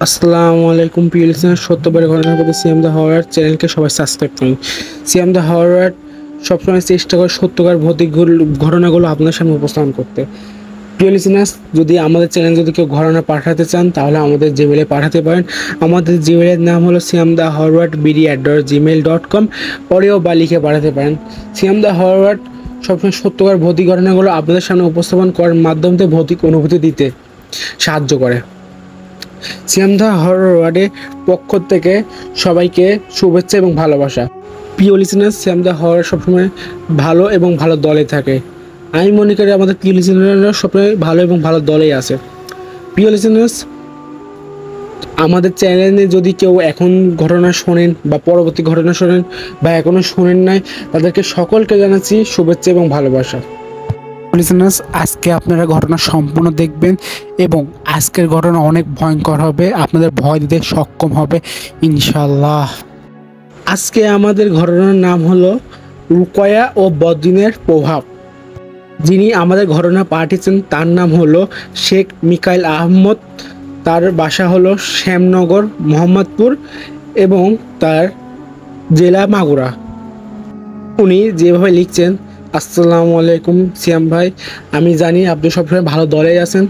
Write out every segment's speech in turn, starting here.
আসসালামু আলাইকুম প্রিয় লিসেনার, সত্যবারের ঘটনার প্রতি সিএম দ্য হরর চ্যানেলকে সবাই সাবস্ক্রাইব করুন। সিএম দ্য হরর সবসময় চেষ্টা করে সত্যকার ভৌতিক ঘটনাগুলো আপনার সামনে উপস্থাপন করতে। প্রিয় লিসেনার্স, যদি আমাদের চ্যানেল যদি কেউ ঘটনা পাঠাতে চান তাহলে আমাদের জিমেলে পাঠাতে পারেন। আমাদের জিমেলের নাম হলো siamthehorror@gmail.com। পরেও বা লিখে পাঠাতে পারেন। সিএম দ্য হরর সবসময় সত্যকার ভৌতিক ঘটনাগুলো আপনাদের সামনে উপস্থাপন করার মাধ্যমে ভৌতিক অনুভূতি দিতে সাহায্য করে। সিএম দ্য হরর পক্ষ থেকে সবাইকে শুভেচ্ছা এবং ভালোবাসা। প্রিয় লিসেনার, সিএম দ্য হরর সবসময় ভালো এবং ভালো দলে থাকে। আমি মনে করি আমাদের প্রিয় লিসেনাররা সবসময় ভালো এবং ভালো দলেই আছে। প্রিয় লিসেনার্স, আমাদের চ্যানেলে যদি কেউ এখন ঘটনা শোনেন বা পরবর্তী ঘটনা শোনেন বা এখনও শোনেন নাই, তাদেরকে সকলকে জানাচ্ছি শুভেচ্ছা এবং ভালোবাসা। লিসেনার্স, আজকে আপনারা ঘটনা সম্পূর্ণ দেখবেন এবং আজকের ঘটনা অনেক ভয়ঙ্কর হবে, আপনাদের ভয় দিতে সক্ষম হবে ইনশাল্লাহ। আজকে আমাদের ঘটনার নাম হলো রুকয়া ও বদ্রিনের প্রভাব। যিনি আমাদের ঘটনা পাঠিয়েছেন তার নাম হলো শেখ মিকাইল আহমদ। তার বাসা হলো শ্যামনগর, মোহাম্মদপুর এবং তার জেলা মাগুরা। উনি যেভাবে লিখছেন, আসসালামু আলাইকুম সিয়াম ভাই, আমি জানি আপনি সবসময় ভালো দলেই আছেন।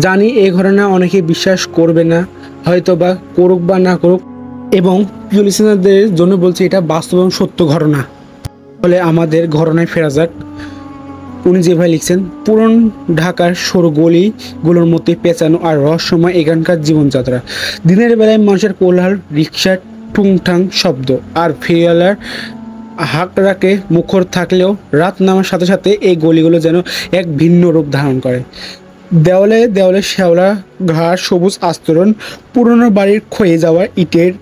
জানি এই ঘটনা অনেকে বিশ্বাস করবে না, হয়তো বা করুক বা না করুক, এবং প্রিয় লিসেনারদের জন্য বলছি এটা বাস্তব এবং সত্য ঘটনা। ফলে আমাদের ঘটনায় ফেরা যাক। উনি যেভাবে লিখছেন, পুরন ঢাকার সরু গলিগুলোর মধ্যে পেঁচানো আর রহস্যময় এখানকার জীবনযাত্রা। দিনের বেলায় মানুষের কোলাহল, রিক্সার টুংটাং শব্দ আর ফেরিওয়ালার হাঁকড়াকে মুখর থাকলেও রাত নামার সাথে সাথে এই গলিগুলো যেন এক ভিন্ন রূপ ধারণ করে। দেওয়ালে দেওয়ালে শ্যাওলা ঘাস, সবুজ আস্তরণ, পুরনো বাড়ির ক্ষয়ে যাওয়া ইটের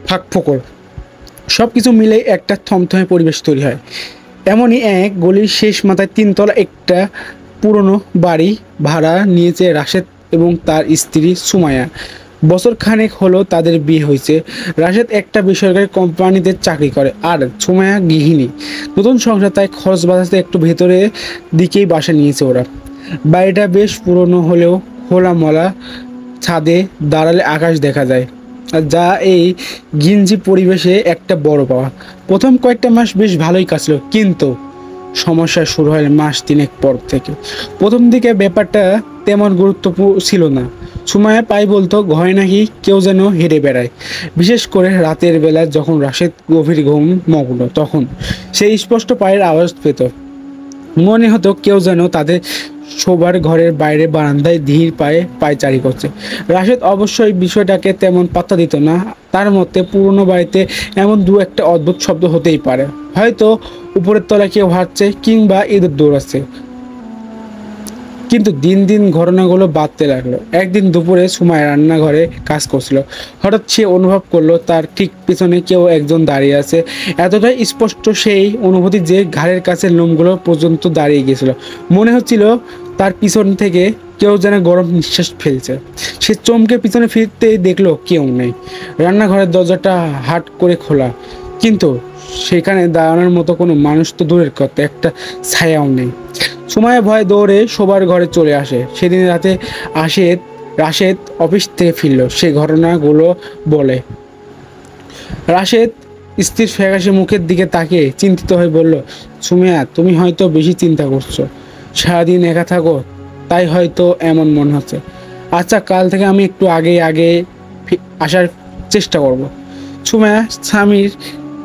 ফাঁকফোকর, সব কিছু মিলে একটা থমথমে পরিবেশ তৈরি হয়। এমনই এক গলির শেষ মাথায় তিনতলা একটা পুরনো বাড়ি ভাড়া নিয়েছে রাশেদ এবং তার স্ত্রী সুমাইয়া। বছর খানেক হলো তাদের বিয়ে হয়েছে। রাশেদ একটা বেসরকারি কোম্পানিতে চাকরি করে আর সুমাইয়া গৃহিণী। নতুন সংসার, তাই খরচ বাঁচাতে একটু ভেতরে দিকেই বাসা নিয়েছে ওরা। বাড়িটা বেশ পুরনো হলেও খোলামলা, ছাদে দাঁড়ালে আকাশ দেখা যায়, যা এই ঘিঞ্জি পরিবেশে একটা বড় পাওয়া। প্রথম কয়েকটা মাস বেশ ভালোই কাটছিল, কিন্তু সমস্যা শুরু হয় মাস তিনেক পর থেকে। প্রথম দিকে ব্যাপারটা তেমন গুরুত্বপূর্ণ ছিল না। সুমাইয়া পাই বলতো ঘরে নাকি কেউ যেন হেঁটে বেড়ায়, বিশেষ করে রাতের বেলা যখন রাশেদ গভীর ঘুম মগ্ন, তখন সেই স্পষ্ট পায়ের আওয়াজ পেত। মনে হতো কেউ যেন তাদের শোবার ঘরের বাইরে বারান্দায় ধীর পায়ে পায়চারি করছে। রাশেদ অবশ্যই বিষয়টাকে তেমন পাত্তা দিত না। তার মতে পুরনো বাড়িতে এমন দু একটা অদ্ভুত শব্দ হতেই পারে, হয়তো উপরের তলায় কেউ হাঁটছে কিংবা ইঁদুর দৌড়াচ্ছে। কিন্তু দিন দিন ঘটনাগুলো বাড়তে লাগলো। একদিন দুপুরে সুমাইয়া রান্নাঘরে কাজ করছিল। হঠাৎ সে অনুভব করলো তার ঠিক পিছনে কেউ একজন দাঁড়িয়ে আছে। এতটাই স্পষ্ট সেই অনুভূতি যে ঘাড়ের কাছে লোমগুলো পর্যন্ত দাঁড়িয়ে গেছিল। মনে হচ্ছিল তার পিছন থেকে কেউ যেন গরম নিঃশ্বাস ফেলছে। সে চমকে পিছনে ফিরতেই দেখলো কেউ নেই। রান্নাঘরের দরজাটা হাট করে খোলা, কিন্তু সেখানে দাঁড়ানোর মতো কোনো মানুষ তো দূরের কথা, একটা ছায়াও নেই। সুমাইয়া ভয়ে দৌড়ে শোবার ঘরে চলে আসে। সেদিন রাতে রাশেদ অফিস থেকে ফিরল। সে ঘটনাগুলো বলে। রাশেদ স্ত্রীর ফ্যাকাশে মুখের দিকে তাকিয়ে চিন্তিত হয়ে বলল, সুমাইয়া, তুমি হয়তো বেশি চিন্তা করছো। সারাদিন একা থাকো, তাই হয়তো এমন মনে হচ্ছে। আচ্ছা, কাল থেকে আমি একটু আগে আসার চেষ্টা করব। সুমাইয়া স্বামীর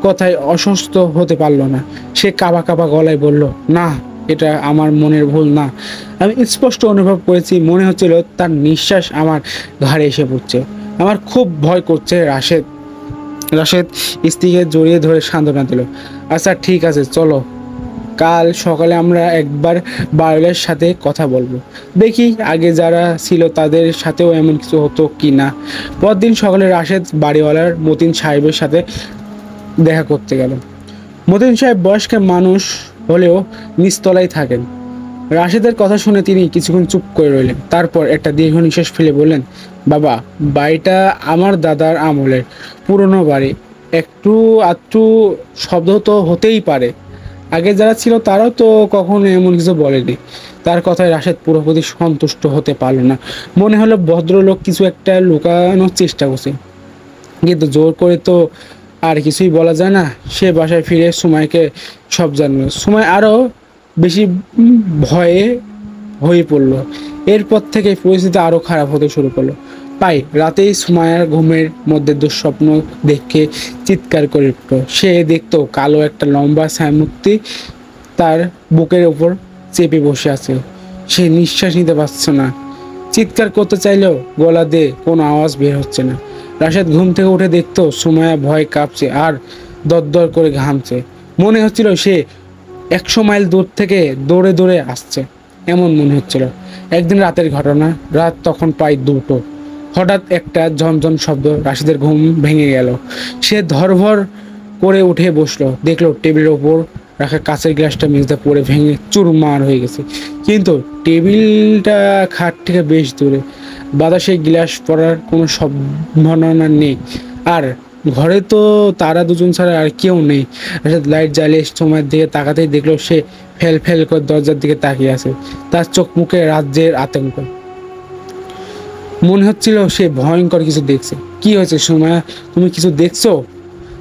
কথায় অসুস্থ হতে পারল না। সে কাঁপা কাঁপা গলায় বলল, না, এটা আমার মনের ভুল না। আমি স্পষ্ট অনুভব করেছি, মনে হচ্ছিল তার নিঃশ্বাস আমার ঘাড়ে এসে পড়ছে। আমার খুব ভয় করছে। রাশেদ স্ত্রীকে জড়িয়ে ধরে সান্ত্বনা দিল। আচ্ছা ঠিক আছে, চলো কাল সকালে আমরা একবার বাড়ির সাথে কথা বলবো, দেখি আগে যারা ছিল তাদের সাথেও এমন কিছু হতো কি না। পরদিন সকালে রাশেদ বাড়িওয়ালার মতিন সাহেবের সাথে দেখা করতে গেল। মতিন সাহেব বয়স্ক মানুষ হলেও নিচতলায় থাকেন। রাশেদের কথা শুনে তিনি কিছুক্ষণ চুপ করে রইলেন। তারপর একটা দীর্ঘ নিঃশ্বাস ফেলে বললেন, বাবা, বাড়িটা আমার দাদার আমলের পুরনো বাড়ি। একটু আধটু শব্দ তো হতেই পারে। আগে যারা ছিল তারাও তো কখনো এমন কিছু বলেনি। তার কথায় রাশেদ পুরোপুরি সন্তুষ্ট হতে পারল না। মনে হলো ভদ্রলোক কিছু একটা লুকানোর চেষ্টা করছে, কিন্তু জোর করে তো আর কিছুই বলা যায় না। সে বাসায় ফিরে সুমাইকে সব জানলো। সুমাই আরও বেশি ভয়ে হয়ে পড়লো। এরপর থেকে পরিস্থিতি আরও খারাপ হতে শুরু করলো। প্রায় রাতেই সুমাইয়ার ঘুমের মধ্যে দুঃস্বপ্ন দেখে চিৎকার করে উঠল। সে দেখতো কালো একটা লম্বা ছায়ামূর্তি তার বুকের ওপর চেপে বসে আছে। সে নিঃশ্বাস নিতে পারছে না, চিৎকার করতে চাইলেও গলা দিয়ে কোনো আওয়াজ বের হচ্ছে না। রাশেদ ঘুম থেকে উঠে দেখতো সুমাইয়া ভয় কাঁপছে আর দরদর করে ঘামছে। মনে হচ্ছিল সে 100 মাইল দূর থেকে দৌড়ে দৌড়ে আসছে, এমন মনে হচ্ছিল। একদিন রাতের ঘটনা, রাত তখন প্রায় 2টো। হঠাৎ একটা ঝনঝন শব্দ, রাশেদের ঘুম ভেঙে গেল। সে ধরভর করে উঠে বসলো, দেখলো টেবিলের ওপর রাখা কাঁচের গ্লাসটা মেঝেতে পড়ে ভেঙে চুরমার হয়ে গেছে। কিন্তু টেবিলটা খাট থেকে বেশ দূরে, বাতাসে গ্লাস পড়ার কোনো সম্ভাবনা নেই। আর ঘরে তো তারা দুজন ছাড়া আর কেউ নেই। রাশেদ লাইট জ্বালিয়ে সময়ের দিকে তাকাতেই দেখলো সে ফেল ফেল করে দরজার দিকে তাকিয়ে আছে। তার চোখ মুখে রাজ্যের আতঙ্ক। মনে হচ্ছিল সে ভয়ঙ্কর কিছু দেখছে। কি হয়েছে সুমাইয়া, তুমি কিছু দেখছো?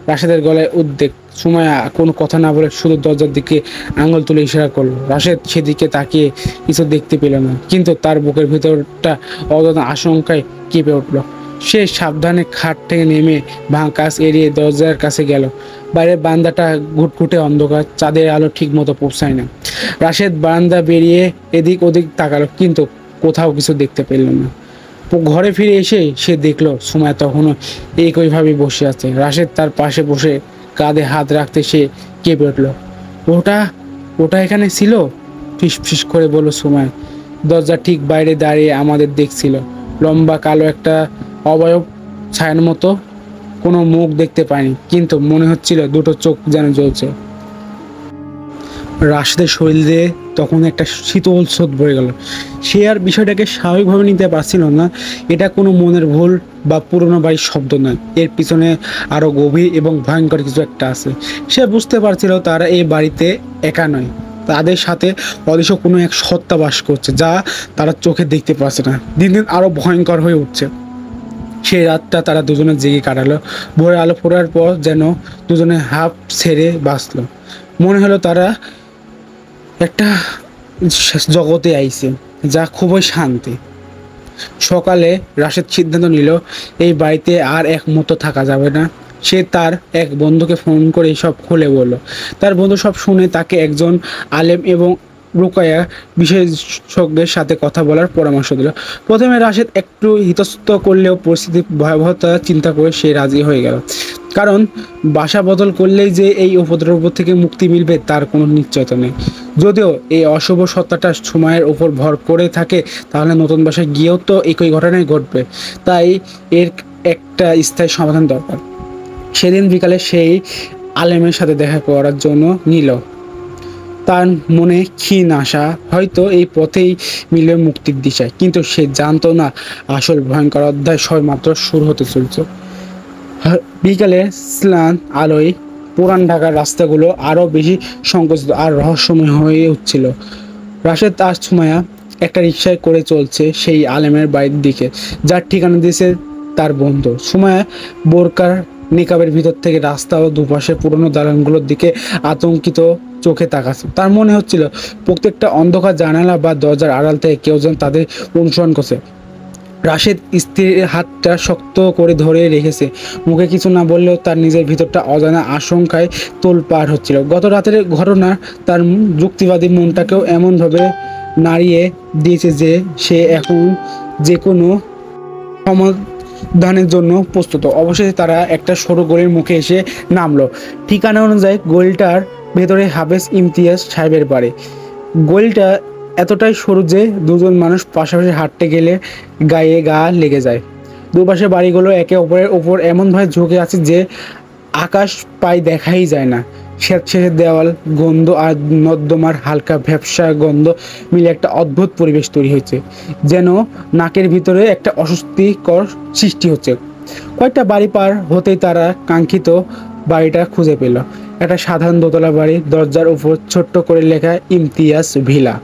রাশেদের গলায় উদ্বেগ। সুমাইয়া কোনো কথা না বলে শুধু দরজার দিকে আঙুল তুলে ইশারা করলো। রাশেদ সেদিকে তাকিয়ে কিছু দেখতে পেল না, কিন্তু তার বুকের ভিতরটা অজানা আশঙ্কায় কেঁপে উঠল। সে সাবধানে খাট থেকে নেমে ভাঙা কাজ এড়িয়ে দরজার কাছে গেল। বাইরের বারান্দাটা ঘুটঘুটে অন্ধকার, চাঁদের আলো ঠিক মতো পৌঁছায় না। রাশেদ বারান্দা বেরিয়ে এদিক ওদিক তাকালো, কিন্তু কোথাও কিছু দেখতে পেল না। ঘরে ফিরে এসে সে দেখলো সুমাইয়া তখনও একইভাবে বসে আছে। রাশেদ তার পাশে বসে কাঁধে হাত রাখতে সে কেঁপে উঠল। ওটা ওটা এখানে ছিল? ফিস ফিস করে বলল সুমাইয়া। দরজা ঠিক বাইরে দাঁড়িয়ে আমাদের দেখছিল। লম্বা কালো একটা অবয়ব, ছায়ার মতো। কোনো মুখ দেখতে পায়নি, কিন্তু মনে হচ্ছিল দুটো চোখ যেন জ্বলছে। রাশেদের শরীরে তখন একটা শীতল স্রোত বয়ে গেল। সে আর বিষয়টাকে স্বাভাবিকভাবে নিতে পারছিল না। এটা কোনো মনের ভুল বা পুরনো বাড়ির শব্দ নয়, এর পিছনে আরও গভীর এবং ভয়ঙ্কর কিছু একটা আছে। সে বুঝতে পারছিল তারা এই বাড়িতে একা নয়, তাদের সাথে অদৃশ্য কোনো এক সত্তা বাস করছে, যা তারা চোখে দেখতে পাচ্ছে না। দিন দিন আরও ভয়ঙ্কর হয়ে উঠছে। সেই রাতটা তারা দুজনে জেগে কাটালো। ভোরের আলো ফোটার পর যেন দুজনে হাঁপ ছেড়ে বাঁচলো। মনে হলো তারা একটা জগতে আইছে যা খুবই শান্তি। সকালে রাশেদ সিদ্ধান্ত নিল এই বাড়িতে আর এক মুহূর্ত থাকা যাবে না। সে তার এক বন্ধুকে ফোন করে সব খুলে বলল। তার বন্ধু সব শুনে তাকে একজন আলেম এবং রুকায়া বিশেষজ্ঞের সাথে কথা বলার পরামর্শ দিল। প্রথমে রাশেদ একটু ইতস্তত করলেও পরিস্থিতির ভয়াবহতা চিন্তা করে সে রাজি হয়ে গেল। কারণ বাসা বদল করলেই যে এই উপদ্রব থেকে মুক্তি মিলবে তার কোনো নিশ্চয়তা নেই। যদিও এই অশুভ সত্তাটা সময়ের উপর ভর করে থাকে, তাহলে নতুন বাসায় গিয়েও তো একই ঘটনাই ঘটবে। তাই এর একটা স্থায়ী সমাধান দরকার। সেদিন বিকালে সেই আলেমের সাথে দেখা করার জন্য নিল। তার মনে ক্ষীণ আশা, হয়তো এই পথেই মিলে মুক্তির দিশায়। কিন্তু সে জানতো না আসল ভয়ঙ্কর অধ্যায় সবেমাত্র শুরু হতে চলছে। বিকালে স্নান আলোয় পুরান ঢাকার রাস্তাগুলো আরও বেশি সংকুচিত আর রহস্যময় হয়ে উঠছিল। রাশেদ আর সুমাইয়া একটা রিকশায় করে চলছে সেই আলেমের বাড়ির দিকে, যার ঠিকানা দিয়েছে তার বন্ধু। সুমাইয়া বোরকার নিকাবের ভিতর থেকে রাস্তা ও দুপাশে পুরনো দালানগুলোর দিকে আতঙ্কিত চোখে তাকাচ্ছে। তার মনে হচ্ছিল প্রত্যেকটা অন্ধকার জানালা বা দরজার আড়াল থেকে কেউ যেন তাদের অনুসরণ করছে। রাশেদ স্ত্রীর হাতটা শক্ত করে ধরে রেখেছে, মুখে কিছু না বললেও তার নিজের ভিতরটা অজানা আশঙ্কায় তোলপাড় হচ্ছিল। গত রাতের ঘটনা তার যুক্তিবাদী মনটাকেও এমনভাবে নাড়িয়ে দিয়েছে যে সে এখন যে কোনো সমাধানের জন্য প্রস্তুত। অবশেষে তারা একটা সরু গলির মুখে এসে নামলো। ঠিকানা অনুযায়ী গলিটার ভেতরে হাফেজ ইমতিয়াজ সাহেবের বাড়ি। গলিটা এতটাই সরু যে দুজন মানুষ পাশাপাশি হাঁটতে গেলে গায়ে গা লেগে যায়। দুপাশে বাড়িগুলো একে অপরের ওপর এমনভাবে ঝুঁকে আছে যে আকাশ প্রায় দেখাই যায় না। স্বেচ্ছাসের দেওয়াল, গন্ধ আর নর্দমার হালকা ভ্যাপসা গন্ধ মিলে একটা অদ্ভুত পরিবেশ তৈরি হয়েছে, যেন নাকের ভিতরে একটা অস্বস্তিকর সৃষ্টি হচ্ছে। কয়েকটা বাড়ি পার হতেই তারা কাঙ্ক্ষিত বাড়িটা খুঁজে পেল। একটা সাধারণ দোতলা বাড়ি, দরজার উপর ছোট্ট করে লেখা ইমতিয়াজ ভিলা।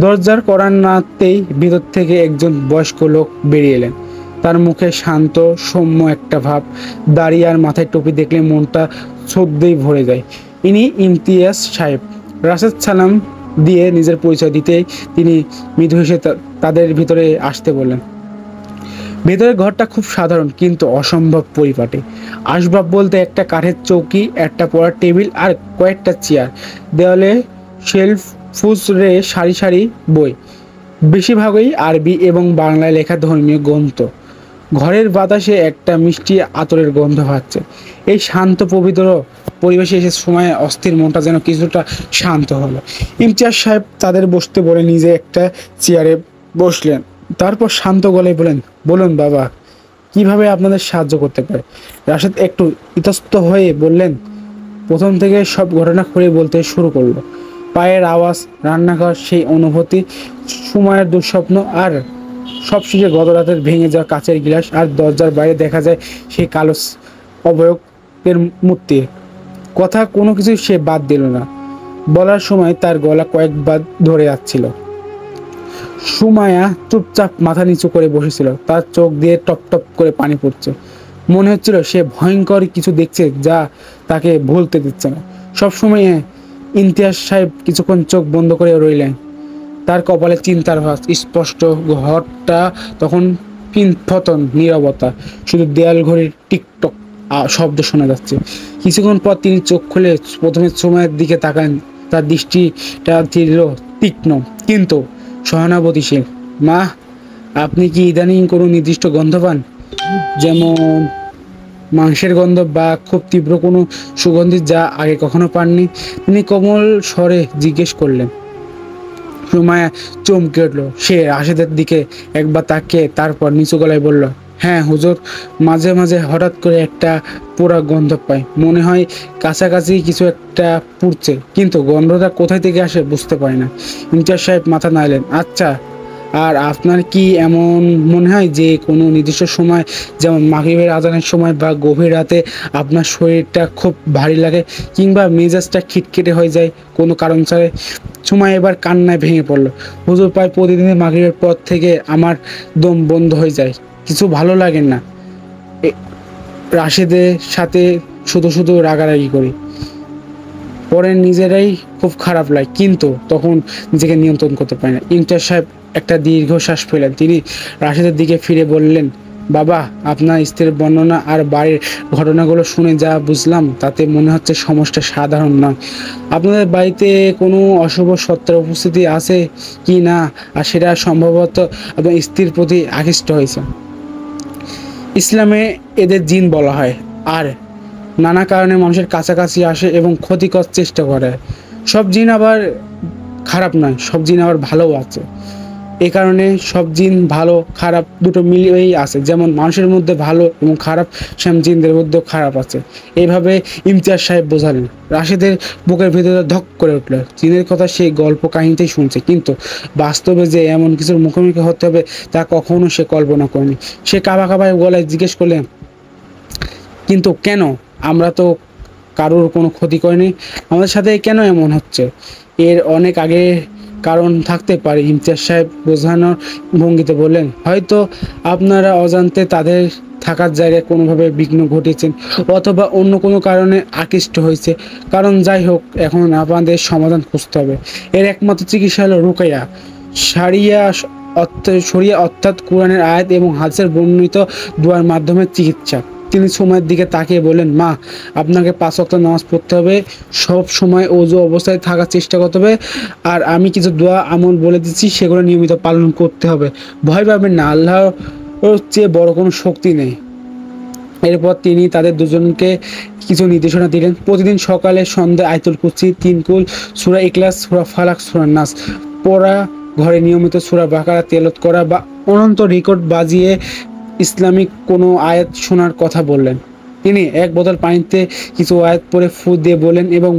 দরজার কড়া নাড়তেই ভিতর থেকে একজন বয়স্ক লোক বেরিয়ে এলেন। তার মুখে শান্ত সৌম্য একটা ভাব, দাড়ি আর মাথায় টুপি দেখলে মনটা শ্রদ্ধেই ভরে যায়। ইনি ইমতিয়াজ সাহেব। রাশেদ সালাম দিয়ে নিজের পরিচয় দিতেই তিনি মৃদু হেসে তাদের ভিতরে আসতে বললেন। ভেতরের ঘরটা খুব সাধারণ কিন্তু অসম্ভব পরিপাটি। আসবাব বলতে একটা কাঠের চৌকি, একটা পড়ার টেবিল আর কয়েকটা চেয়ার। দেওয়ালে শেলফ ফুসরে সারি সারি বই, বেশিরভাগই আরবি এবং বাংলায় লেখা ধর্মীয় গ্রন্থ। ঘরের বাতাসে একটা মিষ্টি আতরের গন্ধ পাচ্ছে। এই শান্ত পবিত্র পরিবেশে এসে সময় অস্থির মনটা যেন কিছুটা শান্ত হলো। ইমতিয়াজ সাহেব তাদের বসতে বলে নিজে একটা চেয়ারে বসলেন। তারপর শান্ত গলায় বলেন, বলুন বাবা, কিভাবে আপনাদের সাহায্য করতে পারে? রাশেদ একটু ইতস্ত হয়ে বললেন, প্রথম থেকে সব ঘটনা খুলে বলতে শুরু করলো। পায়ের আওয়াজ, রান্নাঘর, সেই অনুভূতি, সময়ের দুঃস্বপ্ন, আর সবশেষে গত রাতের ভেঙে যাওয়া কাচের গ্লাস, আর দরজার বাইরে দেখা যায় সেই কালো অবয়বের মূর্তি। কথা কোনো কিছু সে বাদ দিল না। বলার সময় তার গলা কয়েকবার ধরে যাচ্ছিল। সুমায়া চুপচাপ মাথা নিচু করে বসেছিল। তার চোখ দিয়ে টপ টপ করে পানি পড়ছে। মনে হচ্ছিল সে ভয়ঙ্কর কিছু দেখছে যা তাকে ভুলতে দিচ্ছে না। সবসময় ইমতিয়াজ সাহেব কিছুক্ষণ চোখ বন্ধ করে রইলেন। তার কপালে চিন্তার ভাঁজ স্পষ্ট। ঘরটা তখন পিনফতন নীরবতা, শুধু দেয়াল ঘড়ির টিকটক শব্দ শোনা যাচ্ছে। কিছুক্ষণ পর তিনি চোখ খুলে প্রথমে সময়ের দিকে তাকান। তার দৃষ্টিটা ছিল তীক্ষ্ণ কিন্তু সহানুভূতিশীল। মা, আপনি কি ইদানিং কোনো নির্দিষ্ট গন্ধ পান, যেমন মাংসের গন্ধ বা খুব তীব্র কোনো সুগন্ধি যা আগে কখনো পাননি? তিনি কোমল স্বরে জিজ্ঞেস করলেন। সুমায়া চমকে উঠল। সে রাশেদের দিকে একবার তাকিয়ে তারপর নিচু গলায় বলল, হ্যাঁ হুজুর, মাঝে মাঝে হঠাৎ করে একটা পোড়া গন্ধ পাই। মনে হয় কাছাকাছি কিছু একটা পুড়ছে, কিন্তু গন্ধটা কোথায় থেকে আসে বুঝতে পারি না। ইমতিয়াজ সাহেব মাথা নাড়লেন। আচ্ছা, আর আপনার কি এমন মনে হয় যে কোনো নির্দিষ্ট সময়, যেমন মাগরিবের আজানের সময় বা গভীর রাতে, আপনার শরীরটা খুব ভারী লাগে কিংবা মেজাজটা খিটখিটে হয়ে যায় কোনো কারণ ছাড়া? সময় এবার কান্নায় ভেঙে পড়ল। হুজুর, প্রায় প্রতিদিনের মাগরিবের পর থেকে আমার দম বন্ধ হয়ে যায়, কিছু ভালো লাগে না। রাশেদের সাথে শুধু শুধু রাগারাগি করি, পরে নিজেরাই খুব খারাপ লাগে, কিন্তু তখন নিজেকে নিয়ন্ত্রণ করতে পারি না। ইমতিয়াজ সাহেব একটা দীর্ঘশ্বাস ফেলেন। তিনি রাশেদের দিকে ফিরে বললেন, বাবা, আপনার স্ত্রীর বর্ণনা আর বাড়ির ঘটনাগুলো শুনে যা বুঝলাম তাতে মনে হচ্ছে সমস্যা সাধারণ নয়। আপনাদের বাড়িতে কোনো অশুভ সত্তার উপস্থিতি আছে কি না, আর সেটা সম্ভবত আপনার স্ত্রীর প্রতি আকৃষ্ট হয়েছে। ইসলামে এদের জিন বলা হয়, আর নানা কারণে মানুষের কাছাকাছি আসে এবং ক্ষতিকর চেষ্টা করে। সব জিন আবার খারাপ নয়, সব জিন আবার ভালোও আছে। এই কারণে সব জিন ভালো খারাপ দুটো মিলিয়েই আছে। যেমন মানুষের মধ্যে ভালো এবং খারাপ, সেম জিনদের মধ্যেও খারাপ আছে। এইভাবে ইমতিয়াজ সাহেব বোঝালেন। রাশেদের বুকের ভিতরে ধক করে উঠল। জিনের কথা সেই গল্প কাহিনীতেই শুনছে, কিন্তু বাস্তবে যে এমন কিছুর মুখোমুখি হতে হবে তা কখনো সে কল্পনা করেনি। সে কাবা কাবায় গলায় জিজ্ঞেস করলেন, কিন্তু কেন? আমরা তো কারোর কোনো ক্ষতি করিনি, আমাদের সাথে কেন এমন হচ্ছে? এর অনেক আগে কারণ থাকতে পারে। ইমতিয়াজ সাহেব বোঝানোর ভঙ্গিতে বললেন, হয়তো আপনারা অজান্তে তাদের থাকার জায়গায় কোনোভাবে বিঘ্ন ঘটিয়েছেন, অথবা অন্য কোনো কারণে আকৃষ্ট হয়েছে। কারণ যাই হোক, এখন আপনাদের সমাধান খুঁজতে হবে। এর একমাত্র চিকিৎসা হলো রুকাইয়া, শরিয়া অর্থাৎ কোরআনের আয়াত এবং হাদিসের বর্ণিত দোয়ার মাধ্যমে চিকিৎসা। তিনি সময়ের দিকে তাকিয়ে বললেন, মা, আপনাকে 5 ওয়াক্ত নামাজ পড়তে হবে, সব সময় ওযু অবস্থায় থাকার চেষ্টা করতে হবে, আর আমি কিছু দোয়া আমল বলে দিচ্ছি, সেগুলো নিয়মিত পালন করতে হবে। ভয় পাবেন না, আল্লাহর চেয়ে বড় কোনো শক্তি নেই। এরপর তিনি তাদের দুজনকে কিছু নির্দেশনা দিলেন। প্রতিদিন সকালে সন্ধ্যায় আয়াতুল কুরসি, 3 কুল, সূরা ইখলাস, সূরা ফালাক, সূরা নাস পড়া, ঘরে নিয়মিত সূরা বাকারা তেলাওয়াত করা বা অনন্ত রেকর্ড বাজিয়ে ইসলামিক কোনো আয়াত শোনার কথা বললেন। তিনি এক বোতল পানিতে কিছু আয়াত পরে ফু দিয়ে বলেন, এবং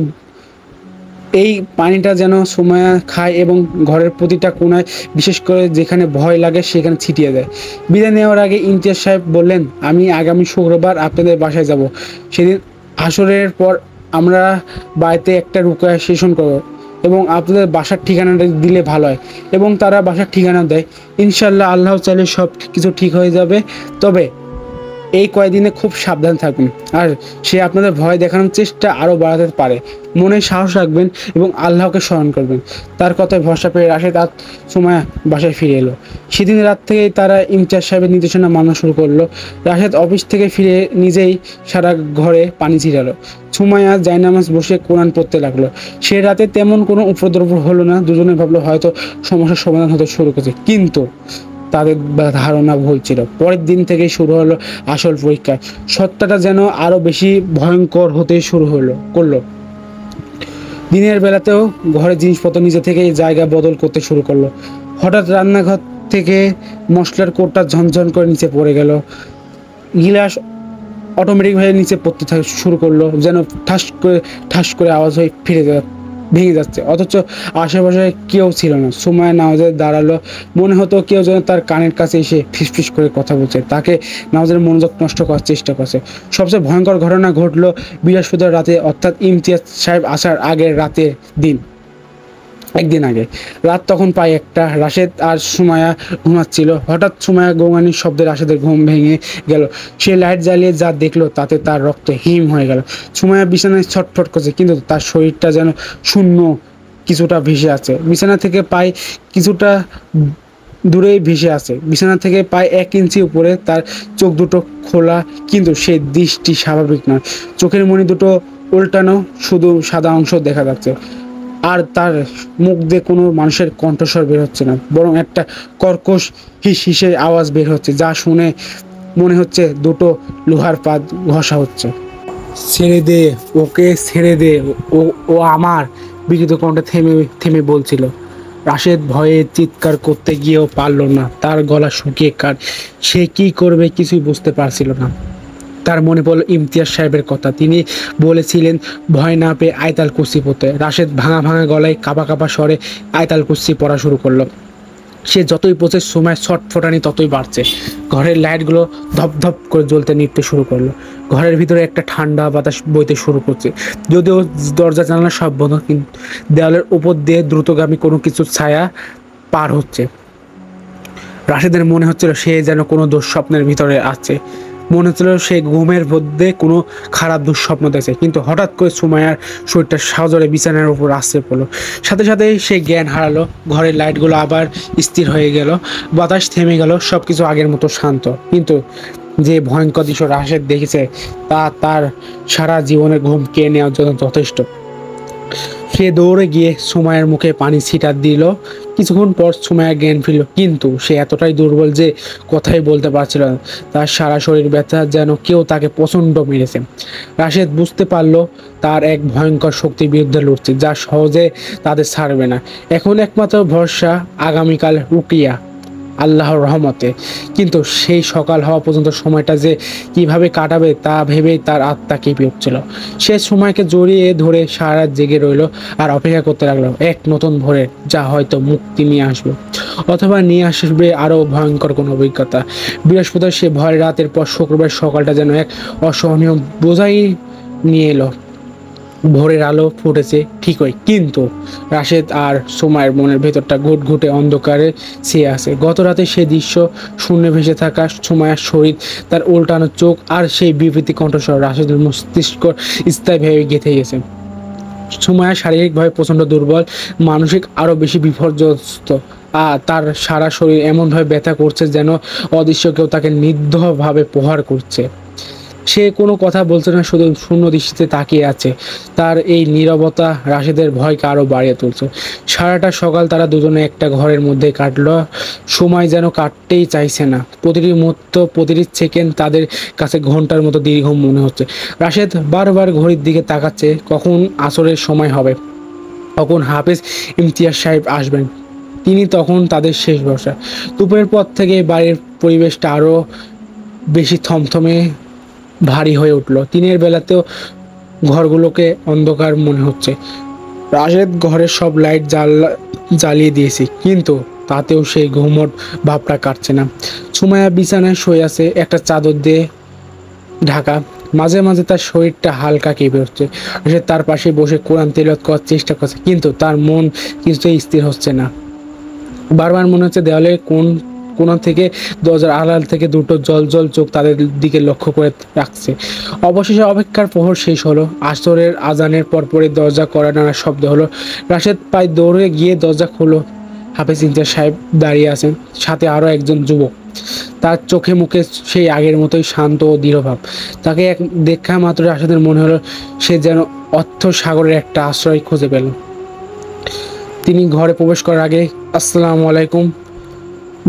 এই পানিটা যেন সুমায়া খায় এবং ঘরের প্রতিটা কোণায়, বিশেষ করে যেখানে ভয় লাগে সেখানে ছিটিয়ে দেয়। বিদায় নেওয়ার আগে ইমতিয়াজ সাহেব বললেন, আমি আগামী শুক্রবার আপনাদের বাসায় যাব। সেদিন আসরের পর আমরা বাড়িতে একটা রুকিয়া সেশন করব এবং আপনাদের বাসার ঠিকানাটা দিলে ভালো হয়। এবং তারা বাসার ঠিকানা দেয়। ইনশাল্লাহ আল্লাহ চাইলে সব কিছু ঠিক হয়ে যাবে। তবে এই কয়েকদিনে খুব সাবধান থাকবেন, আর সে আপনাদের ভয় দেখানোর চেষ্টা আরও বাড়াতে পারে। মনে সাহস রাখবেন এবং আল্লাহকে স্মরণ করবেন। তার কথায় ভরসা পেয়ে রাশেদ রাত সময় বাসায় ফিরে এলো। সেদিন রাত থেকেই তারা ইমতিয়াজ সাহেবের নির্দেশনা মানা শুরু করলো। রাশেদ অফিস থেকে ফিরে নিজেই সারা ঘরে পানি ছিটালো। সুমাইয়া জায়নামাজ বসে কোরআন পড়তে লাগলো। সে রাতে তেমন কোনো উপদ্রব হলো না। দুজনে ভাবলো হয়তো সমস্যার সমাধান হতে শুরু করেছে, কিন্তু তাদের ধারণা ভুল ছিল। পরের দিন থেকেই শুরু হলো আসল পরীক্ষা। সত্যটা যেন আরও বেশি ভয়ঙ্কর হতে শুরু করলো। দিনের বেলাতেও ঘরের জিনিসপত্র নিজে থেকেই জায়গা বদল করতে শুরু করলো। হঠাৎ রান্নাঘর থেকে মশলার কোটটা ঝনঝন করে নিচে পড়ে গেল। গিলাস অটোমেটিকভাবে নিচে পড়তে শুরু করলো, যেন ঠাস করে আওয়াজ হয়ে ভেঙে যাচ্ছে। অথচ আশেপাশে কেউ ছিল না। সময় নামাজে দাঁড়ালো। মনে হতো কেউ যেন তার কানের কাছে এসে ফিসফিস করে কথা বলছে, তাকে নামাজের মনোযোগ নষ্ট করার চেষ্টা করছে। সবচেয়ে ভয়ঙ্কর ঘটনা ঘটলো বৃহস্পতিবার রাতে, অর্থাৎ ইমতিয়াজ সাহেব আসার আগের রাতের একদিন আগে। রাত তখন প্রায় 1টা। রাশেদ আর সুমাইয়া ঘুমাচ্ছিল। হঠাৎ সুমাইয়া গোঙানির শব্দে রাশেদের ঘুম ভেঙে গেল। সে লাইট জ্বালিয়ে যা দেখলো তাতে তার রক্ত হিম হয়ে গেল। সুমাইয়া বিছানায় ছটফট করছে, কিন্তু তার শরীরটা যেন শূন্য কিছুটা ভেসে আছে। বিছানা থেকে প্রায় কিছুটা দূরেই ভেসে আছে। বিছানা থেকে প্রায় 1 ইঞ্চি উপরে। তার চোখ দুটো খোলা, কিন্তু সে দৃষ্টি স্বাভাবিক নয়। চোখের মণি দুটো উল্টানো, শুধু সাদা অংশ দেখা যাচ্ছে। আর তার মুখ দিয়ে কোনো মানুষের কণ্ঠস্বর বের হচ্ছে না, বরং একটা কর্কশ হিসে আওয়াজ বের হচ্ছে, যা শুনে মনে হচ্ছে দুটো লোহার পাত ঘষা হচ্ছে। ছেড়ে দে ওকে, ছেড়ে দে, ও আমার, বিকৃত কণ্ঠে থেমে থেমে বলছিল। রাশেদ ভয়ে চিৎকার করতে গিয়েও পারল না। তার গলা শুকিয়ে কাঠ। সে কি করবে কিছুই বুঝতে পারছিল না। তার মনে পড়ল ইমতিয়াজ সাহেবের কথা। তিনি বলেছিলেন ভয় না পেয়ে আয়তাল কুরসি পড়তে। রাশেদ ভাঙা ভাঙা গলায় কাঁপা স্বরে আয়তাল কুরসি পড়া শুরু করলো। সে যতই পড়ছে সময় ছটফটানি ততই বাড়ছে। ঘরের লাইটগুলো ধপধপ করে জ্বলতে নিতে শুরু করলো। ঘরের ভিতরে একটা ঠান্ডা বাতাস বইতে শুরু করছে। যদিও দরজা জানালা সব বন্ধ, কিন্তু দেওয়ালের উপর দিয়ে দ্রুতগামী কোনো কিছু ছায়া পার হচ্ছে। রাশেদের মনে হচ্ছিল সে যেন কোনো দুঃস্বপ্নের ভিতরে আছে। মনে হচ্ছিল সে ঘুমের মধ্যে কোনো খারাপ দুঃস্বপ্ন দেখছে। কিন্তু হঠাৎ করে সুমাইয়ার শরীরটা সজোরে বিছানার উপর আশ্রয় পড়লো। সাথে সাথেই সে জ্ঞান হারালো। ঘরের লাইটগুলো আবার স্থির হয়ে গেল। বাতাস থেমে গেল। সব কিছু আগের মতো শান্ত। কিন্তু যে ভয়ঙ্কর দৃশ্য রাশেদ দেখেছে তা তার সারা জীবনের ঘুম কে নেওয়ার জন্য যথেষ্ট। সে দৌড়ে গিয়ে সুমাইয়ার মুখে পানি ছিটা দিল। কিছুক্ষণ পর সুমাইয়া জ্ঞান ফিরল, কিন্তু সে এতটাই দুর্বল যে কথাই বলতে পারছিল না। তার সারা শরীর ব্যথা, যেন কেউ তাকে প্রচণ্ড মেরেছে। রাশেদ বুঝতে পারল তার এক ভয়ঙ্কর শক্তির বিরুদ্ধে লড়ছে, যা সহজে তাদের ছাড়বে না। এখন একমাত্র ভরসা আগামীকাল রুকিয়া, আল্লাহর রহমতে। কিন্তু সেই সকাল হওয়া পর্যন্ত সময়টা যে কিভাবে কাটাবে তা ভেবেই তার আত্মা কেঁপে উঠছিল। সে সময়কে জড়িয়ে ধরে সারা রাত জেগে রইল আর অপেক্ষা করতে লাগলো এক নতুন ভোরের, যা হয়তো মুক্তি নিয়ে আসবে, অথবা নিয়ে আসবে আরও ভয়ঙ্কর কোনো অভিজ্ঞতা। বৃহস্পতিবার সে ভয়ের রাতের পর শুক্রবার সকালটা যেন এক অসহনীয় বোঝাই নিয়ে এলো। ভোরের আলো ফুটেছে ঠিকই, কিন্তু রাশেদ আর সুমাইয়ের মনের ভেতরটা ঘুটঘুটে অন্ধকারে ছেয়ে আছে। গত রাতে সে দৃশ্য, শূন্যে ভেসে থাকা সুমাইয়ের শরীর, তার উল্টানো চোখ আর সেই বিবৃতি কণ্ঠস্বর রাশেদের মস্তিষ্ক স্থায়ীভাবে গেঁথে গেছে। সুমাইয়া শারীরিকভাবে প্রচণ্ড দুর্বল, মানসিক আরও বেশি বিপর্যস্ত। আর তার সারা শরীর এমনভাবে ব্যথা করছে যেন অদৃশ্য কেউ তাকে নির্দয়ভাবে প্রহার করছে। সে কোনো কথা বলছে না, শুধু শূন্য দৃষ্টিতে তাকিয়ে আছে। তার এই নীরবতা রাশেদের ভয়কে আরও বাড়িয়ে তুলছে। সারাটা সকাল তারা দুজনে একটা ঘরের মধ্যে কাটলো। সময় যেন কাটতেই চাইছে না। প্রতিটি মুহূর্ত, প্রতিটি সেকেন্ড তাদের কাছে ঘন্টার মতো দীর্ঘ মনে হচ্ছে। রাশেদ বারবার ঘড়ির দিকে তাকাচ্ছে, কখন আসরের সময় হবে, কখন হাফেজ ইমতিয়াজ সাহেব আসবেন। তিনি তখন তাদের শেষ ভরসা। দুপুরের পর থেকে বাড়ির পরিবেশটা আরও বেশি থমথমে ভারী হয়ে উঠল। দিনের বেলাতেও ঘরগুলোকে অন্ধকার মনে হচ্ছে। রাশেদ ঘরের সব লাইট জ্বালিয়ে দিয়েছে, কিন্তু তাতেও সেই ঘুমট ভাবটা কাটছে না। সুমাইয়া বিছানায় শুয়ে আছে, একটা চাদর দিয়ে ঢাকা। মাঝে মাঝে তার শরীরটা হালকা কেঁপে উঠছে। সে তার পাশে বসে কোরআন তিলাওয়াত করার চেষ্টা করছে, কিন্তু তার মন কিছুতেই স্থির হচ্ছে না। বারবার মনে হচ্ছে দেওয়ালে কোন থেকে দরজার আড়াল থেকে দুটো জল চোখ তাদের দিকে লক্ষ্য করে রাখছে। অবশেষে অপেক্ষার প্রহর শেষ হলো। আসরের আজানের পরপরই দরজা কড়া নাড়ার শব্দ হলো। রাশেদ পায়ে দৌড়ে গিয়ে দরজা খুলল। হাফেজ ইমতিয়াজ সাহেব দাঁড়িয়ে আছেন, সাথে আরও একজন যুবক। তার চোখে মুখে সেই আগের মতোই শান্ত ও দৃঢ়ভাব। তাকে এক দেখা মাত্র রাশেদের মনে হলো সে যেন অর্থ সাগরের একটা আশ্রয় খুঁজে পেল। তিনি ঘরে প্রবেশ করার আগে আসসালামু আলাইকুম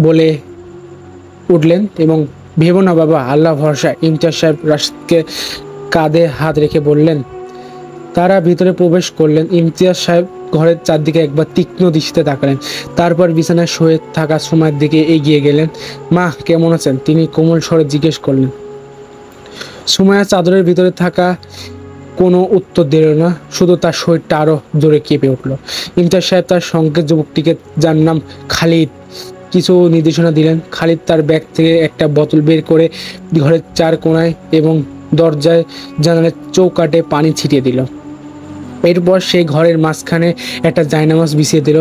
বলে উঠলেন এবং ভেবো না বাবা, আল্লাহ ভরসা। ইমতিয়াজ সাহেব রাশেদকে কাঁধে হাত রেখে বললেন। তারা ভিতরে প্রবেশ করলেন। ইমতিয়াজ সাহেব ঘরের চারদিকে একবার তীক্ষ্ণ দৃষ্টিতে তাকালেন, তারপর বিছানায় শুয়ে থাকা সময়ের দিকে এগিয়ে গেলেন। মা কেমন আছেন? তিনি কোমল স্বরে জিজ্ঞেস করলেন। সুমাইয়া চাদরের ভিতরে থাকা কোনো উত্তর দিল না, শুধু তার শরীরটা আরও জোরে কেঁপে উঠল। ইমতিয়াজ সাহেব তার সঙ্গে যুবকটিকে, যার নাম খালিদ, কিছু নির্দেশনা দিলেন। খালিদ তার ব্যাগ থেকে একটা বোতল বের করে ঘরের চার কোণায় এবং দরজায় জানালার চৌকাঠে পানি ছিটিয়ে দিল। এরপর সেই ঘরের মাঝখানে একটা জায়নামাজ বিছিয়ে দিল।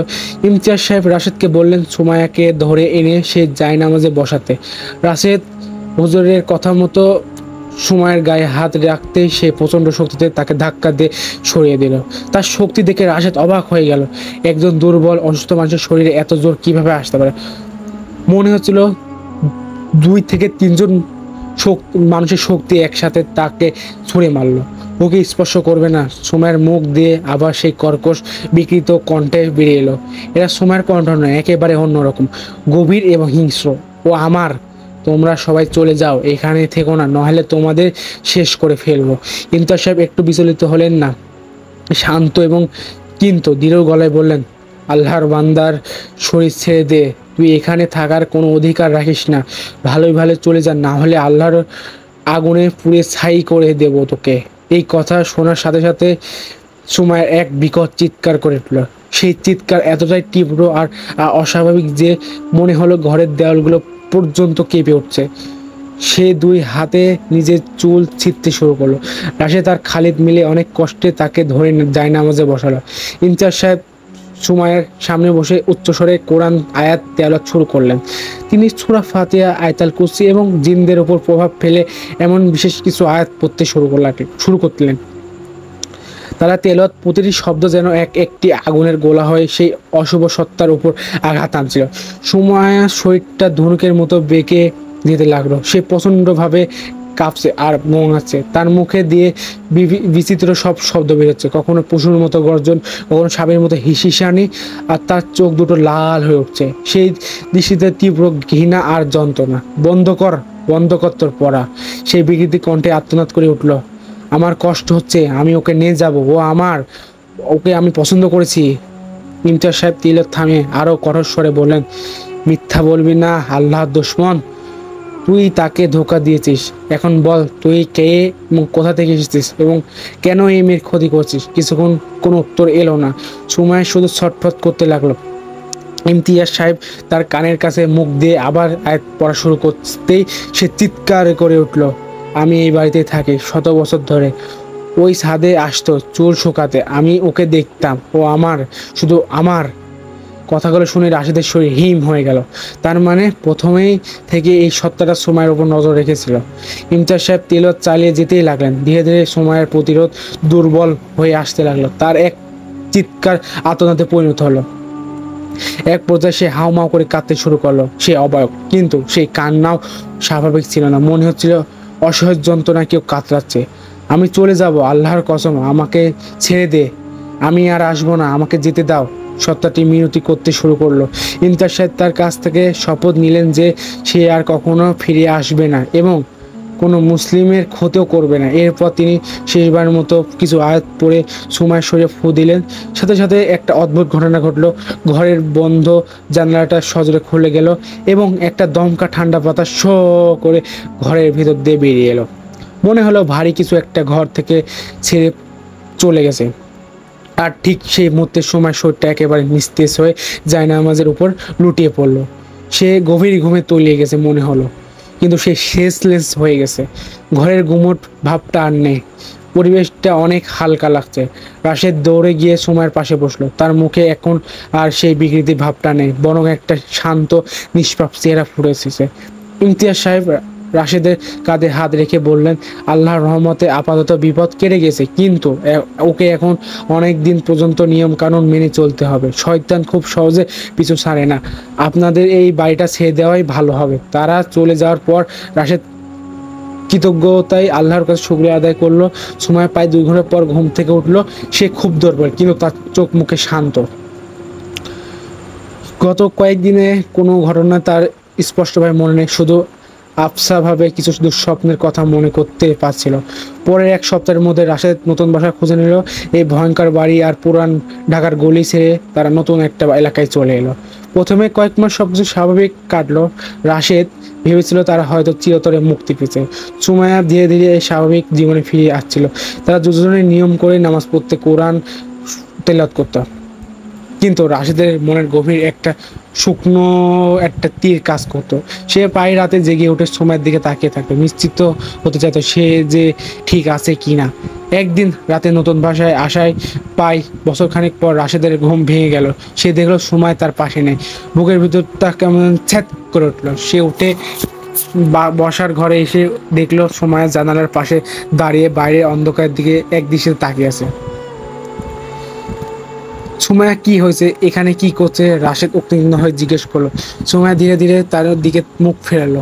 ইমতিয়াজ সাহেব রাশেদকে বললেন সুমাইয়াকে ধরে এনে সে জায়নামাজে বসাতে। রাশেদ হুজুরের কথা মতো সুমাইয়ের গায়ে হাত রাখতেই সে প্রচণ্ড শক্তিতে তাকে ধাক্কা দিয়ে সরিয়ে দিল। তার শক্তি দেখে রাশেদ অবাক হয়ে গেল। একজন দুর্বল অসুস্থ মানুষের শরীরে এত জোর কিভাবে আসতে পারে? মনে হচ্ছিল 2 থেকে 3 জন মানুষের শক্তি একসাথে তাকে ছুঁড়ে মারল। ওকে স্পর্শ করবে না। সুমাইয়ের মুখ দিয়ে আবার সেই কর্কশ বিকৃত কণ্ঠে বেরিয়ে এলো। এরা সুমাইয়ের কণ্ঠ নয়, একেবারে অন্যরকম, গভীর এবং হিংস্র। ও আমার, তোমরা সবাই চলে যাও, এখানে থেকো না, নাহলে তোমাদের শেষ করে ফেলবো। ইমতিয়াজ সাহেব একটু বিচলিত হলেন না, শান্ত এবং কিন্তু দৃঢ় গলায় বললেন, আল্লাহর বান্দার শরীর ছেড়ে দে, তুই এখানে থাকার কোনো অধিকার রাখিস না। ভালোই ভালো চলে যা, না হলে আল্লাহর আগুনে পুড়ে ছাই করে দেব তোকে। এই কথা শোনার সাথে সাথে সুমাইয়ের এক বিকট চিৎকার করে উঠল। সেই চিৎকার এতটাই তীব্র আর অস্বাভাবিক যে মনে হলো ঘরের দেওয়ালগুলো পর্যন্ত কেঁপে উঠছে। সে 2 হাতে নিজের চুল ছিঁড়তে শুরু করলো। রাশেদ আর খালিদ মিলে অনেক কষ্টে তাকে ধরে জায়নামাজে বসালো। ইমতিয়াজ সাহেব সুমাইয়ের সামনে বসে উচ্চস্বরে কোরআন আয়াত তেলাওয়াত শুরু করলেন। তিনি সূরা ফাতিহা, আয়াতুল কুরসি এবং জিনদের উপর প্রভাব ফেলে এমন বিশেষ কিছু আয়াত পড়তে শুরু করলেন। তারা তেলাওয়াত প্রতিটি শব্দ যেন একটি আগুনের গোলা হয়ে সেই অশুভ সত্তার উপর আঘাত আনছিল। সুমাইয়ার শরীরটা ধনুকের মতো বেঁকে যেতে লাগলো। সে প্রচণ্ডভাবে কাঁপছে আর মোঙাচ্ছে। তার মুখে দিয়ে বিচিত্র সব শব্দ বেরোচ্ছে, কখনো পশুর মতো গর্জন, কখনো সাপের মতো হিসিসানি, আর তার চোখ দুটো লাল হয়ে উঠছে। সেই দৃষ্টিতে তীব্র ঘৃণা আর যন্ত্রণা। বন্ধ কর তোর পড়া, সেই বিকৃতি কণ্ঠে আর্তনাদ করে উঠল। আমার কষ্ট হচ্ছে, আমি ওকে নিয়ে যাব, ও আমার, ওকে আমি পছন্দ করেছি। ইমতিয়াজ সাহেব তিলক থামিয়ে আরও কঠোর স্বরে বললেন, মিথ্যা বলবি না, আল্লাহর দুশমন, তুই তাকে ধোঁকা দিয়েছিস। এখন বল, তুই কে এবং কোথা থেকে এসেছিস এবং কেন এই মেয়ের ক্ষতি করছিস? কিছুক্ষণ কোনো উত্তর এলো না। সুমাইয়া শুধু ছটফট করতে লাগলো। ইমতিয়াজ সাহেব তার কানের কাছে মুখ দিয়ে আবার আয়াত পড়া শুরু করতেই সে চিৎকার করে উঠল, আমি এই বাড়িতে থাকি 100 বছর ধরে। ওই ছাদে আসতো চুল শুকাতে, আমি ওকে দেখতাম, ও আমার, শুধু আমার। কথাগুলো শুনে রাশেদের শরীর হিম হয়ে গেল। তার মানে প্রথমেই থেকে এই সত্তাটা সুমাইয়ের উপর নজর রেখেছিল। ইমতিয়াজ সাহেব তেলাওয়াত চালিয়ে যেতেই লাগলেন। ধীরে ধীরে সুমাইয়ের প্রতিরোধ দুর্বল হয়ে আসতে লাগলো। তার এক চিৎকার আর্তনাদে পরিণত হলো। এক পর্যায়ে সে হাউমাউ করে কাঁদতে শুরু করলো। সে অবাক, কিন্তু সেই কান্নাও স্বাভাবিক ছিল না। মনে হচ্ছিল অসহ্য যন্ত্রণা কেউ কাতরাচ্ছে। আমি চলে যাব, আল্লাহর কসম, আমাকে ছেড়ে দে, আমি আর আসবো না, আমাকে যেতে দাও। সত্তাটি মিনতি করতে শুরু করলো। ইমতিয়াজ সাহেব তার কাছ থেকে শপথ নিলেন যে সে আর কখনো ফিরে আসবে না এবং কোনো মুসলিমের ক্ষতিও করবে না। এরপর তিনি শেষবারের মতো কিছু আয়াত পড়ে সুমাইয়ের শরীরে ফু দিলেন। সাথে সাথে একটা অদ্ভুত ঘটনা ঘটলো। ঘরের বন্ধ জানালাটা সজোরে খুলে গেল এবং একটা দমকা ঠান্ডা বাতাস শ করে ঘরের ভিতর দিয়ে বেরিয়ে এলো। মনে হলো ভারী কিছু একটা ঘর থেকে ছেড়ে চলে গেছে। আর ঠিক সেই মুহূর্তে সময় শরীরটা একেবারে নিস্তেজ হয়ে জায়নামাজের উপর লুটিয়ে পড়লো। সে গভীর ঘুমে তলিয়ে গেছে মনে হলো। কিন্তু সে শেষলেস হয়ে গেছে। ঘরের গুমট ভাবটা আর নেই, পরিবেশটা অনেক হালকা লাগছে। রাশেদ দৌড়ে গিয়ে সুমাইয়ের পাশে বসলো। তার মুখে এখন আর সেই বিকৃতি ভাবটা নেই, বরং একটা শান্ত নিষ্পাপ চেহারা ফুটে এসেছে। ইমতিয়াজ সাহেব রাশেদের কাঁধে হাত রেখে বললেন, আল্লাহর রহমতে আপাতত বিপদ কেটে গেছে, কিন্তু ওকে এখন অনেক দিন পর্যন্ত নিয়ম কানুন মেনে চলতে হবে। শয়তান খুব সহজে পিছু ছাড়ে না। আপনাদের এই বাড়িটা ছেড়ে দেওয়াই ভালো হবে। তারা চলে যাওয়ার পর রাশেদ কৃতজ্ঞতায় আল্লাহর কাছে শুকরিয়া আদায় করলো। সময় প্রায় 2 ঘন্টা পর ঘুম থেকে উঠলো। সে খুব দুর্বল, কিন্তু তার চোখ মুখে শান্ত। গত কয়েকদিনে কোনো ঘটনা তার স্পষ্টভাবে মনে নেই, শুধু আবছাভাবে কিছু দুঃস্বপ্নের কথা মনে করতে পারছিল। পরের 1 সপ্তাহের মধ্যে রাশেদ নতুন বাসা খুঁজে নিল। এই ভয়ঙ্কর বাড়ি আর পুরান ঢাকার গলি ছেড়ে তারা নতুন একটা এলাকায় চলে এলো। প্রথমে কয়েক মাস সবকিছু স্বাভাবিক কাটলো। রাশেদ ভেবেছিল তারা হয়তো চিরতরে মুক্তি পেয়েছে। সুমাইয়া ধীরে ধীরে এই স্বাভাবিক জীবনে ফিরে আসছিল। তারা দুজনে নিয়ম করে নামাজ পড়তে, কোরআন তেলাওয়াত করত। কিন্তু রাশেদের মনের গভীর একটা শুকনো একটা তীর কাজ করতো। সে প্রায় রাতে জেগে উঠে সময়ের দিকে তাকিয়ে থাকতো, নিশ্চিত হতে চাইতো সে যে ঠিক আছে কি না। একদিন রাতে নতুন বাসায় আসায় প্রায় বছরখানেক পর রাশেদের ঘুম ভেঙে গেল। সে দেখলো সময় তার পাশে নেই। বুকের ভিতরটা কেমন ছ্যাদ করে উঠলো। সে উঠে বসার ঘরে এসে দেখলো সময় জানালার পাশে দাঁড়িয়ে বাইরের অন্ধকারের দিকে একদৃষ্টে তাকিয়ে আছে। সুমাইয়া কি হয়েছে, এখানে কি করছে? রাশেদ উত্তেজিত হয়ে জিজ্ঞেস করলো। সুমাইয়া ধীরে ধীরে তার দিকে মুখ ফেরালো।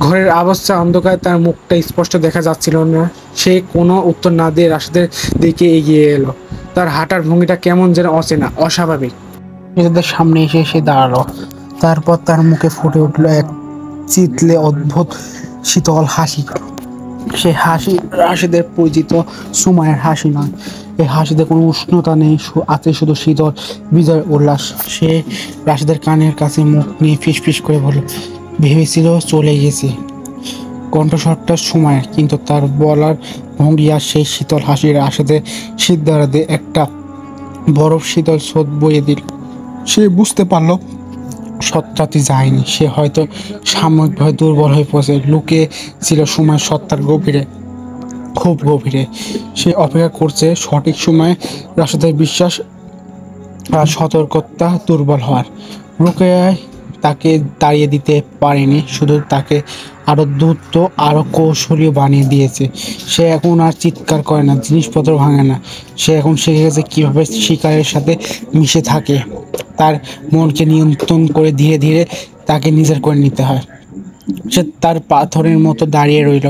ঘরের অবস্থা অন্ধকার, তার মুখটা স্পষ্ট দেখা যাচ্ছিল না। সে কোনো উত্তর না দিয়ে রাশেদের দিকে এগিয়ে এলো। তার হাঁটার ভঙ্গিটা কেমন যেন অচেনা, অস্বাভাবিক। রাশেদের সামনে এসে সে দাঁড়ালো। তারপর তার মুখে ফুটে উঠলো এক চিতলে অদ্ভুত শীতল হাসি। সে হাসি রাশেদের পরিচিত সুমাইয়ের হাসি নয়। এই হাসিতে কোনো উষ্ণতা নেই, আছে শুধু শীতল বিজয় উল্লাস। সে রাশেদের কানের কাছে মুখ নিয়ে ফিসফিস করে বলল, ভেবেছিল চলে গেছে। কণ্ঠস্বরটা সুমাইয়ের, কিন্তু তার বলার ভঙ্গি আর সেই শীতল হাসি রাশেদের সিদ্ধারাতে একটা বরফ শীতল স্রোত বয়ে দিল। সে বুঝতে পারলো সত্তাটি যায়নি, সে হয়তো সাময়িকভাবে দুর্বল হয়ে পড়েছে। লুকে ছিল সময় সত্তার গভীরে, খুব গভীরে। সে অপেক্ষা করছে সঠিক সময়ে রাশেদের বিশ্বাস আর সতর্কতা দুর্বল হওয়ার। রুকেয়ায় তাকে তাড়িয়ে দিতে পারেনি, শুধু তাকে আরও দ্রুত, আরও কৌশলীয় বানিয়ে দিয়েছে। সে এখন আর চিৎকার করে না, জিনিসপত্র ভাঙে না। সে এখন শিখে গেছে কীভাবে শিকারের সাথে মিশে থাকে। তার মনকে নিয়ন্ত্রণ করে ধীরে ধীরে তাকে নিজের করে নিতে হয়। সে তার পাথরের মতো দাঁড়িয়ে রইল।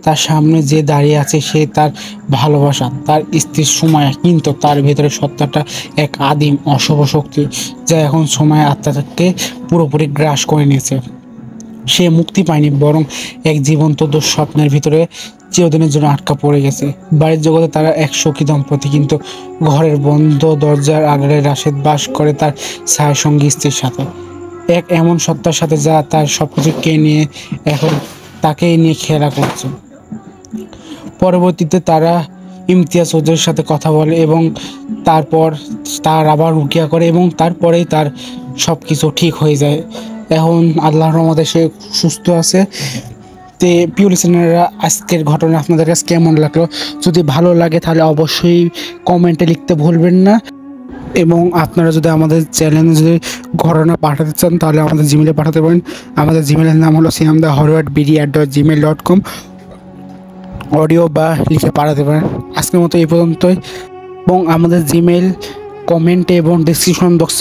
তার সামনে যে দাঁড়িয়ে আছে সে তার ভালোবাসা, তার স্ত্রীর সুমাইয়া, কিন্তু তার ভেতরে সত্তাটা এক আদিম অশুভ শক্তি, যা এখন সময় আত্মাকে পুরোপুরি গ্রাস করে নিয়েছে। সে মুক্তি পায়নি, বরং এক জীবন্ত দুঃস্বপ্নের ভিতরে চিরদিনের জন্য আটকা পড়ে গেছে। বাড়ির জগতে তারা এক সখী দম্পতি, কিন্তু ঘরের বন্ধ দরজার আড়ালে রাশেদ বাস করে তার ছায়া সঙ্গী স্ত্রীর সাথে, এক এমন সত্তার সাথে যা তার সবকিছু কে নিয়ে এখন তাকেই নিয়ে খেলা করছে। পরবর্তীতে তারা ইমতিয়াজ চৌধুরীর সাথে কথা বলে এবং তারপর তার আবার রুকিয়া করে এবং তারপরেই তার সব কিছু ঠিক হয়ে যায়। এখন আল্লাহর রহমতে সে সুস্থ আছে। তো প্রিয় লিসেনাররা, আজকের ঘটনা আপনাদের কাছে কেমন লাগলো? যদি ভালো লাগে তাহলে অবশ্যই কমেন্টে লিখতে ভুলবেন না। এবং আপনারা যদি আমাদের চ্যানেলে যদি ঘটনা পাঠাতে চান তাহলে আমাদের জিমেলে পাঠাতে পারেন। আমাদের জিমেলের নাম হলো siamdahorwatbd@gmail.com। অডিও বা লিখে পাঠাতে পারেন। আজকের মতো এই পর্যন্তই। এবং আমাদের জিমেল কমেন্টে এবং ডেসক্রিপশন বক্সে